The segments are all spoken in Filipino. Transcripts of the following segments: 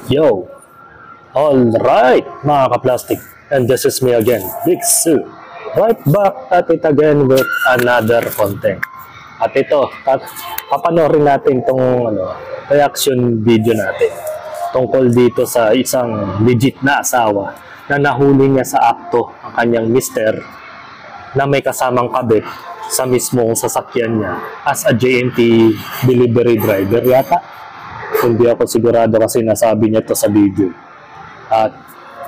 Yo! Alright, mga ka-plastic. And this is me again, Big Sue. Right back at it again with another content. At ito, papanorin natin itong reaction video natin. Tungkol dito sa isang legit na asawa na nahuli niya sa akto ang kanyang mister na may kasamang kabit sa mismong sasakyan niya as a JNT delivery driver yata. Hindi ako sigurado kasi nasabi niya to sa video. At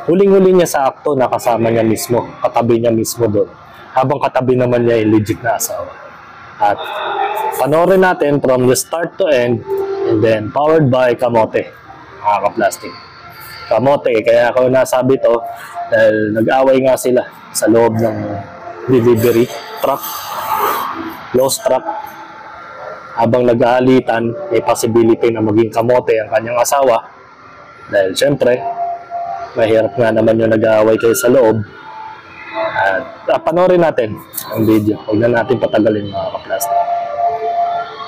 huling-huli niya sa akto na kasama niya mismo, katabi niya mismo doon. Habang katabi naman niya yung legit na asawa. At panoorin natin from the start to end, and then powered by Kamote, mga ka-plastic. Kamote, kaya ako nasabi to dahil nag-away nga sila sa loob ng delivery truck, lost truck. Habang nag-aalitan, may possibility na maging kamote ang kanyang asawa. Dahil syempre, mahirap nga naman yung nag-aaway kayo sa loob. At panoorin natin ang video. Huwag na natin patagalin, mga ka-plastic.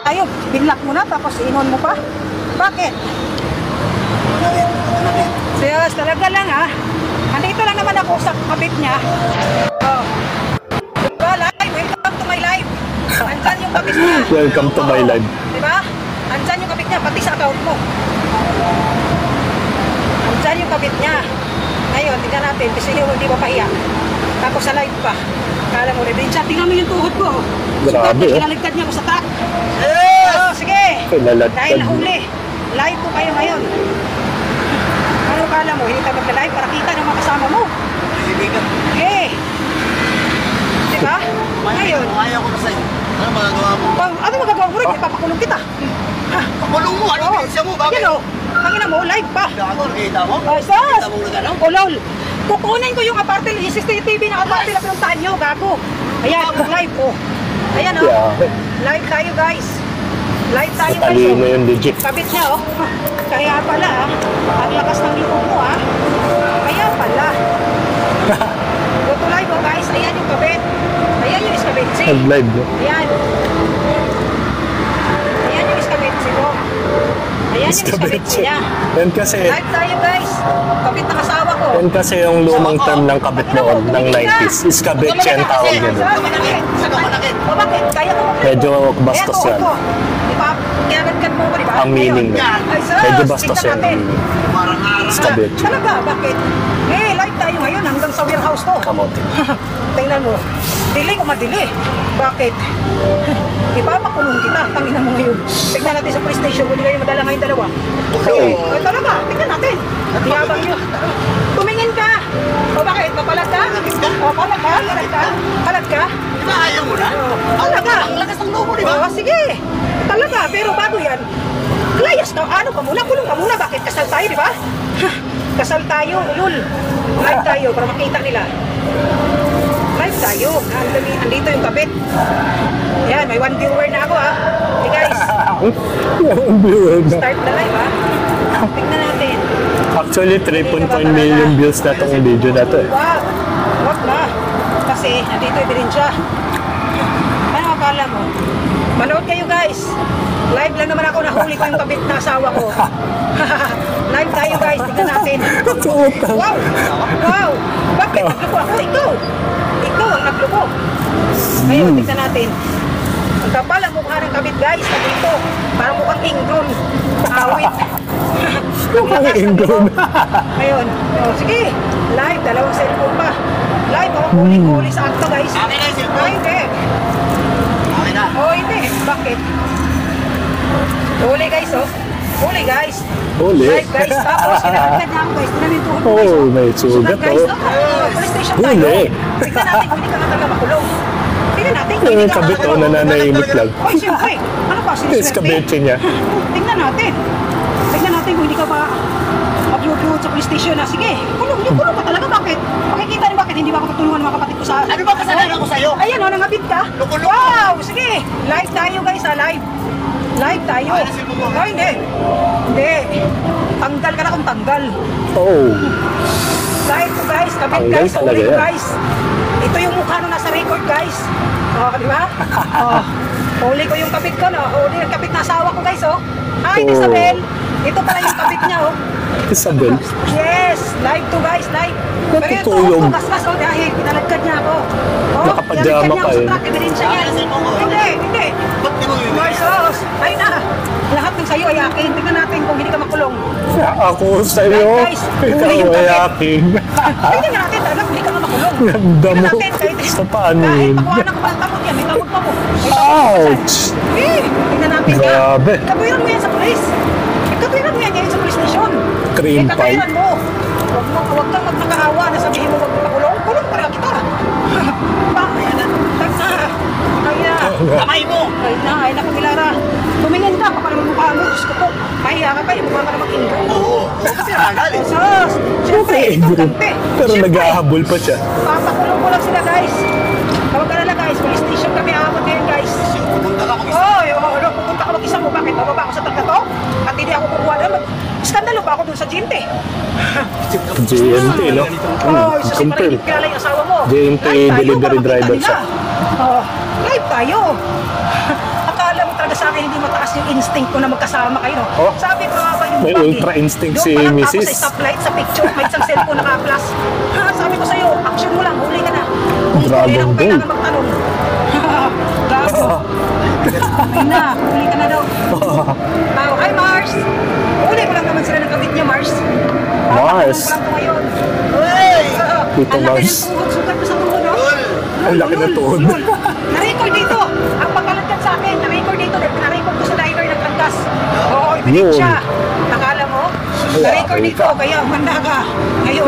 Ayun, binlock mo na tapos inon mo pa? Bakit? Serious, talaga lang ha. Andito lang naman ako sa kapit niya. Oh. Diba, live? Welcome to my live. Andyan yung kapit niya. Welcome to my live. Diba? Andyan yung kapit niya, pati sa account mo. Andyan yung kapit niya. Ngayon, tingnan natin, kasi hindi ba pahiya. Tapos sa live pa. Kala mo, Rebensya, tingnan mo yung tuhod ko. Grabe, so, kinaligtad niya ako sa truck. Oh, sige. Dahil nahuli. Live ko kayo ngayon. Ano kala mo, hindi ka magka-live para kita ng mga kasama mo? Okay. Diba? Ngayon. Ayaw ko na sa'yo. Ano magagawa mo? Ano magagawa mo rin? Ipapakulong kita. Pakulong mo? Ano pinsa mo? Bakit? Yan o. Tangina mo, live pa. Kita mo? Sas! Kita mo na gano'n? O lol. Kukunin ko yung apartel, yung CCTV na apartel na pinuntahan nyo, gago. Ayan, live po. Ayan o. Live tayo guys. Live tayo guys. Talino yung legit. Kabit niya o. Kaya pala ha. Ang lakas ng likod mo ha. Kaya pala. Go to live o guys. Ayan yung kabit. Ayan yung iskabitsi. Nag-live mo. Ayan. Ayan yung iskabitsi mo. Ayan yung iskabitsi niya. Yan kasi, Live tayo guys. Kabit ng asawa ko. yan kasi yung lumang term ng kabit noon, ng 90s. Iskabitsi ang tawag niya doon. O bakit? Kaya ko Medyo bastos yan. Diba? Kinagad mo ba, diba? Ang meaning niya. Medyo bastos yan. Iskabitsi. Talaga, bakit? Eh, live tayo ngayon hanggang sa warehouse to. Kamote. Tingnan mo. Dili ko madili. Bakit? Ipapakulong kita. Tangina mo ngayon. Tingnan natin sa police station. Hindi kayo madala ngayon dalawa. Sige. Talaga. Tingnan natin. Yabang nyo. Tumingin ka. O bakit? Papalag ka? O palag ka? Palag ka? Palag ka? Diba ayaw mo na? Talaga. Ang lakas ng loob mo, diba? O sige. Talaga. Pero bago yan, layas ka. Ano ka muna? Kulong ka muna. Bakit? Kasal tayo, di ba? Kasal tayo. Ulul. Live tayo para makita nila. Live tayo. Andito yung kabit. Yan, may 1 viewer na ako ha. Hey guys. Start na live ha. Tignan natin. Actually, 3.1 million views na itong video na ito eh. Wag. Wag na. Kasi, nandito yung Birensya. Ano akala mo? Manood kayo guys. Live lang naman ako, nahuli ko yung kabit na asawa ko. Live tayo guys, tignan natin. Wow! Wow! Bakit? Nagluko ako? Ikaw! Ikaw ang nagluko. Ngayon, tignan natin. Ang kapal ang mukha ng kabit guys, nandito. Parang mukhang ingron. Awit. Mukhang ingron. Ngayon, sige. Live, dalawang cellphone pa. Live, ako huli sa akto guys. Akin na yung cellphone. Ay, hindi. Akin na. Oh, hindi. Bakit? Huli guys, oh. Huli guys. Huli? Live guys. Tapos, kinakagad niya ako guys. Tingnan yung tuhod ko guys. Oh, may sugat guys, oh. Police station tayo. Huli. Tingnan natin kung hindi ka na talaga makulong. Tingnan natin kung hindi Yung ka kabit na oh, nananahimik lang. Ay, siyempre. Ano pa? Siniswerte. Iskabitsi niya. Tingnan natin. Tingnan natin kung hindi ka ba mag-upload sa police station na. Sige, kulong ka talaga. Bakit? Makikita niyo bakit hindi ba ako tutulungan ng mga kapatid ko sa... Ano ba kasalanan ko sa'yo? Ayan o, nangabit ka. Loko-loko. Wow, sige. Live tayo guys ha, live. Live tayo. Oh, hindi. Hindi. Tanggal ka na kung tanggal. Oh. Live to guys, kabit Tanggal guys, talaga ulit yan. guys. Ito yung mukha nung nasa record guys. Oh, di ba? Oh. Huli ko yung kabit ko, no? Huli yung kabit na asawa ko guys, oh. Hi, Oh. Isabel. Ito pala yung kabit niya, oh. Isabel. Yes, live to guys, live. Pero ito, Natutulog. mas dahil pinalagkad niya ako. Nakapajama ka eh. Ebidensya niya. Hindi. Ba't di mo bibigyan? Marcos, ay na. Lahat ng sayo ay akin. Tingnan natin kung hindi ka makulong. Ako sa'yo. Guys, Ikaw huli yung ay kapit. aking. Tingnan natin talaga kung hindi ka makulong. Ganda mo. Tingnan natin kahit Sa paano kahit yun? pakuhanan ko pa ng tamot yan. May tamot pa mo. May tamot pa mo. Ouch! Tingnan natin ka. Grabe. Katuwiran mo yan sa polis. Katuwiran mo yan sa police station. Cream pie. Katuwiran mo. Huwag kang magmakaawa na sabihin mo huwag makulong. Kulong pa rin kita. Ayan na. Kamay mo! Ay na, Pilara. Tumingin ka, kapag naman mukha mo. Diyos ko po. Mahiya ka pa, yung mukha ka na mag-ingro. Oo. Kasi nagal eh. Sos! Siyempre, importante. Pero naghahabol pa siya. Papakulong ko lang sila, guys. Tawag ka nila, guys. Police station kami aabot ngayon, guys. Pupunta ka mag-isa. Pupunta ka mag-isa mo. Bakit? Bababa ako sa tagka to? At hindi ako kukuha na. Skandalo pa ako dun sa GNT. JNT, no? Isa si Confirm. Marilyn, kilala yung asawa mo. JNT Live tayo, delivery para driver makita siya. nila. Live tayo. Akala mo talaga sa akin hindi mataas yung instinct ko na magkasama kayo, no? Oh, Sabi ko nga ba yung may bag, ultra instinct Doon si pa lang ako Mrs. sa stoplight, sa picture, may isang cellphone naka-flash. Sabi ko sa'yo, action mo lang, huli ka na. Kung Dragon huli na ako Ball. kailangan magtanong. Gago. Huli na, huli ka na daw. Hi Mars. Huli ko lang naman sila ng kabit niya, Mars. Mars. Papakulong ko lang ito ngayon. Hey! Tito Ang laki Mars. ng tuhod, sugat mo sa tuhod, no? Tol! Ang laki ng tuhod. Na-record dito. Ang pagkalatkan sa akin, na-record dito. Na-record ko sa driver ng Trangkas. Oo, Yun. ebidensya. Nakala mo? Na-record dito, kaya umanda ka. Ngayon,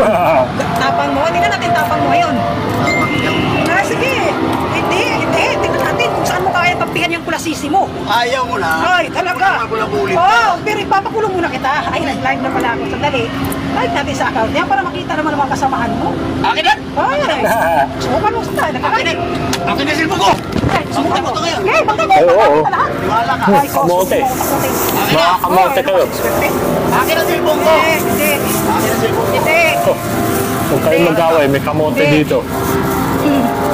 tapang mo. Tingnan natin tapang mo ngayon. Sige. Hindi. Tingnan natin kung saan mo kaya pagpihan yung kulasisi mo. Ayaw mo na. Ay, talaga. Ako lang ulit. Pero ipapakulong muna kita. Ay, live na pala ako. Sandali. Live natin sa account niya para makita naman ang mga kasamahan mo. Akin na! Ay, subukan mo sa Akin na! Akin na yung cellphone ko! Subukan mo. Mo to ngayon. Okay, bakit? Ay, oo. Tiwala ka. Ay, Kamote. kamote. Mga kamote kayo. Akin ang cellphone ko! Hindi. Akin ang cellphone ko! Hindi. Oh, huwag kayo mag-away. May kamote dito.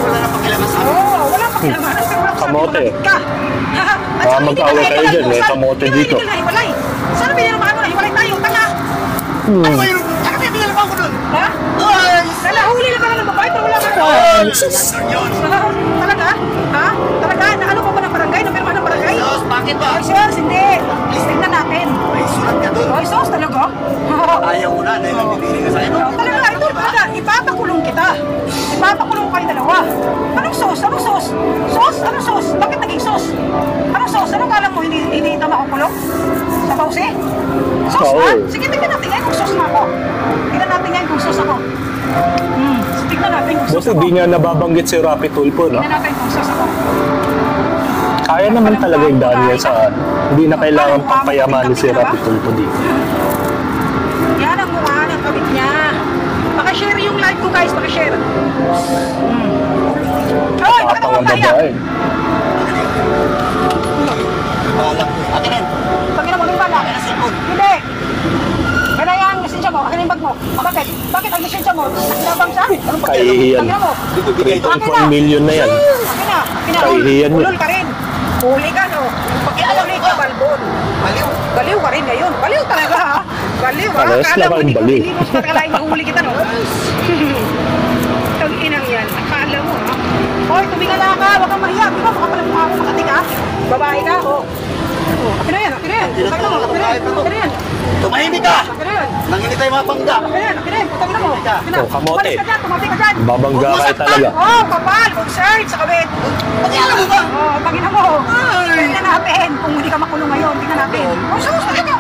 Wala na pakilaman sa akin. Oo, wala pa kinamanan. Pero wala ko sabi Kamote. ko, ka. At Baka saka hindi mag-away na kayo dyan, may kamote dito. Hindi na hiwalay. Sana piniramahan mo na hiwalay tayo. Tanga. Ano ba yun? Saka may pinalaman ko dun? Ha? Ay! Nalahuli na pala ng babae pero wala ka. Ay! Nandun yun! Talaga? Ha? Talaga? Naano pa ba ng barangay? Napirma ng barangay? Sos, bakit ba? Ay, sus, hindi. Please, tingnan natin. May sulat ka dun. Ay, sus, talaga? Ayaw mo na dahil nagbibiling ka sa akin. Talaga, ito talaga. Ipapakulong kita. Ipapakulong kayo dalawa. Anong sos? Anong sos? Sos? Anong sos? Bakit naging sos? Anong sos? Anong kala mo hindi ito makukulong? Sa pause? Sos Oo. ha? Sige, tingnan natin yan kung sos na ako. Tingnan natin yan kung sos ako. Tingnan natin kung sos Buti ako. di nga nababanggit si Rapi Tulfo, no? Tingnan natin kung sos ako. Kaya naman talaga yung Daniel sa hindi na kailangan papayamanin si Rapi Tulfo dito. Yan ang mukha ng kabit niya. Pakishare yung live ko guys, pakishare. Hoy, bakit Tapang ako ang kaya? babae. Wala ko. Akin na. Pagin mo, bala. Akin na cellphone. Hindi. Kaya yan, lisensya mo. Akin na yung bag mo. Bakit? Bakit ang lisensya mo? Nabang siya? Anong Kahihiyan. Pagin mo. 3.1 million na yan. Akin na. Kahihiyan yun. Ulol ka rin. Huli ka, no? Pag-ialawin ka, balbon. Baliw. Baliw ka rin ngayon. Baliw talaga, ha? Baliw, ha? Parehas Akala lang mo, ang hindi ko baliw. hindi mo pagkalain mahuli kita, no? Ang inang yan. Akala mo, ha? Hoy, tumingala ka. Huwag kang mahiya. Di ba? Baka pala mukha mo makating, ha? Babae ka, oh. Akin na yan, akin na yan. Akin na yan, akin na yan. Tumahimik ka! Akin na yan. Nanginit tayo mapangga. Akin na yan, akin na yan. Putang na mo. Akin na. Oh, kamote. Umalis ka dyan, tumabi ka dyan. Babangga kayo talaga. Oh, kapal. Concert sa kabit. Pakialam mo ba? Oh, pangina mo. Ay! Tingnan natin kung hindi ka makulong ngayon. Tingnan natin. Oh, sus, talaga.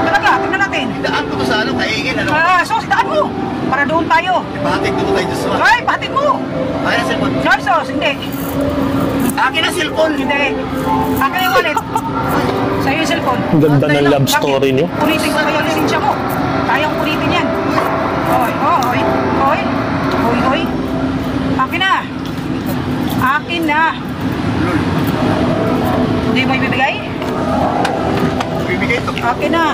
Talaga, tingnan natin. Daan ko to sa ano, kaingin ano. Sus, daan mo. Para doon tayo. Ipahatid ko to kay Joshua. Ay, batid mo. Akin ang cellphone. Ay, sus, hindi. Akin ang cellphone. Hindi. Akin yung wallet. Sa'yo yung cellphone. Ang ganda ng Bakit? love story niyo. Punitin ko kayo lisensya mo. Kayang punitin yan. Hoy, hoy, hoy. Hoy, hoy. Akin na. Akin na. Hindi mo ibibigay? Bibigay to. Akin na.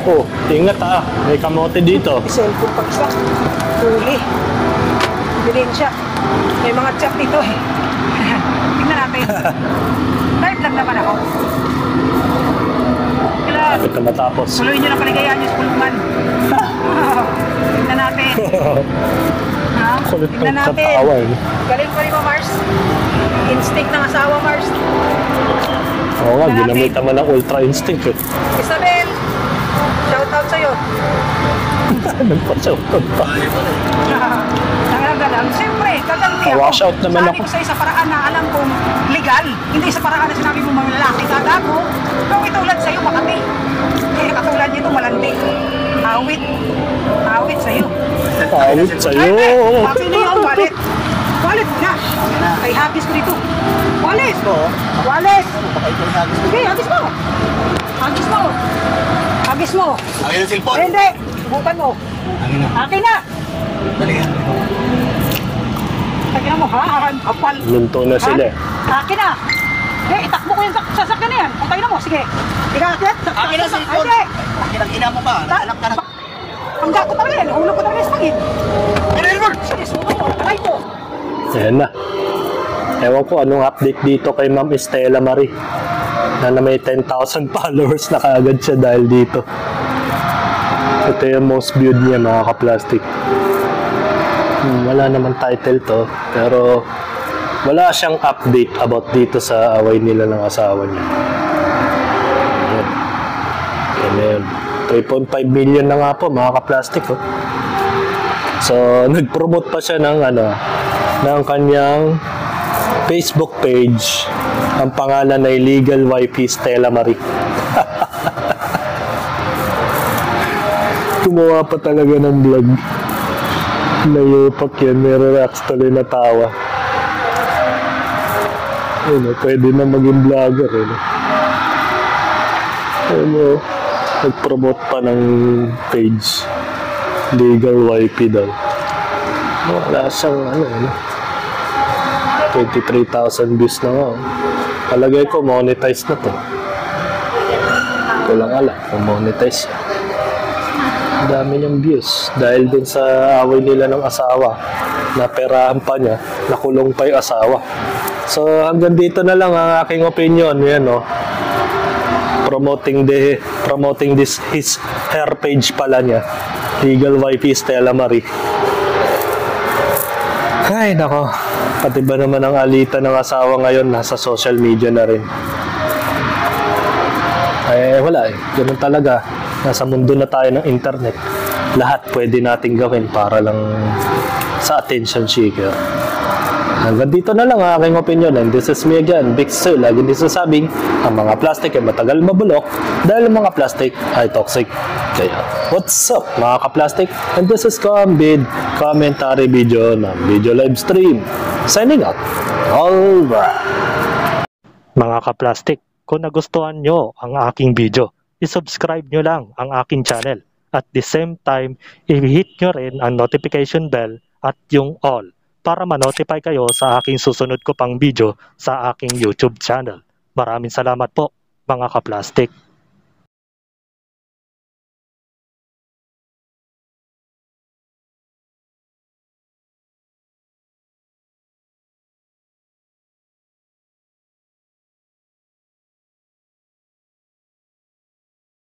Oh, ingat ah. May kamote dito. Cellphone pag isa. Huli. Ebidensya. May mga chat dito eh. Tingnan natin. Live lang naman ako. Kapit na matapos. Tuloy nyo na paligayaan nyo sa kulungan. Tignan natin. Ha? Kulit Tignan ng natin. katawa eh. Galing pa rin mo, Mars. Instinct ng asawa, Mars. Oo nga, Tignan ginamit natin. naman ng ultra instinct eh. Isabel, shout out sa'yo. Nagpa-shoutout pa. Nangalang siyempre, gaganti ako. Wash out naman Sabi ako. ko sa'yo sa paraan na alam kong legal. Hindi sa paraan na sinabi mo mga lalaki kagago. Kung itulad sa'yo, makati. Kaya katulad nito, malandi. Awit. Awit sa'yo. Awit sa'yo. Akin na yung wallet. Wallet mo na. Ay, hagis ko dito. Wallet. Wallet. Sige, hagis mo. Hagis mo. Hagis mo. Akin ang cellphone. Ay, hindi. Subukan mo. Akin na. Balikan. Akin na mo, ha? Kapal. Lunto na sila eh. Akin na. Eh, itakbo ko yung sasakyan na yan. Pantay na mo, sige. Ikaakit. Akin ang cellphone. Hindi. Akin ang ina mo pa. Anak ka na. Ang gato talaga yan. Hulog ko talaga sa pangit. Ano yun, Lord? Sige, subukan mo. Aray ko. Ayan na. Ewan ko anong update dito kay Ma'am Estela Marie. Na may 10,000 followers na kaagad siya dahil dito. Ito yung most viewed niya, mga ka-plastic. Wala naman title to, pero wala siyang update about dito sa away nila ng asawa niya. Ayan. Ayan na yun. 3.5 million na nga po, mga ka-plastic. Oh. So, nag-promote pa siya ng kanyang Facebook page. Ang pangalan ay Legal Wifey Stella Marie. Gumawa pa talaga ng vlog. Nayupak yan, may reacts tuloy na tawa. Ayun, pwede na maging vlogger. Ayun, nag-promote pa ng page. Legal Wifey daw. Wala siyang 23,000 views na nga. Palagay ko monetize na to. Ko lang alam kung monetize siya. Ang dami niyang views dahil dun sa away nila ng asawa, na perahan pa niya, nakulong pa yung asawa. So hanggang dito na lang ang aking opinion. Yan, no? Promoting her page pala niya, Legal Wifey Stella Marie. Ay nako, pati ba naman ang alitan ng asawa ngayon nasa social media na rin. Wala eh, ganun talaga. Nasa mundo na tayo ng internet. Lahat pwede nating gawin para lang sa attention seeker. Hanggang dito na lang ang aking opinion. And this is me again, Big Sir. Lagi din sasabing, ang mga plastic ay matagal mabulok dahil ang mga plastic ay toxic. Kaya, what's up mga ka-plastic? And this is Combid commentary video ng video live stream. Signing out. Alright. Mga ka-plastic, kung nagustuhan nyo ang aking video, i-subscribe nyo lang ang aking channel. At the same time, i-hit nyo rin ang notification bell at yung all para ma-notify kayo sa aking susunod ko pang video sa aking YouTube channel. Maraming salamat po mga ka-plastic.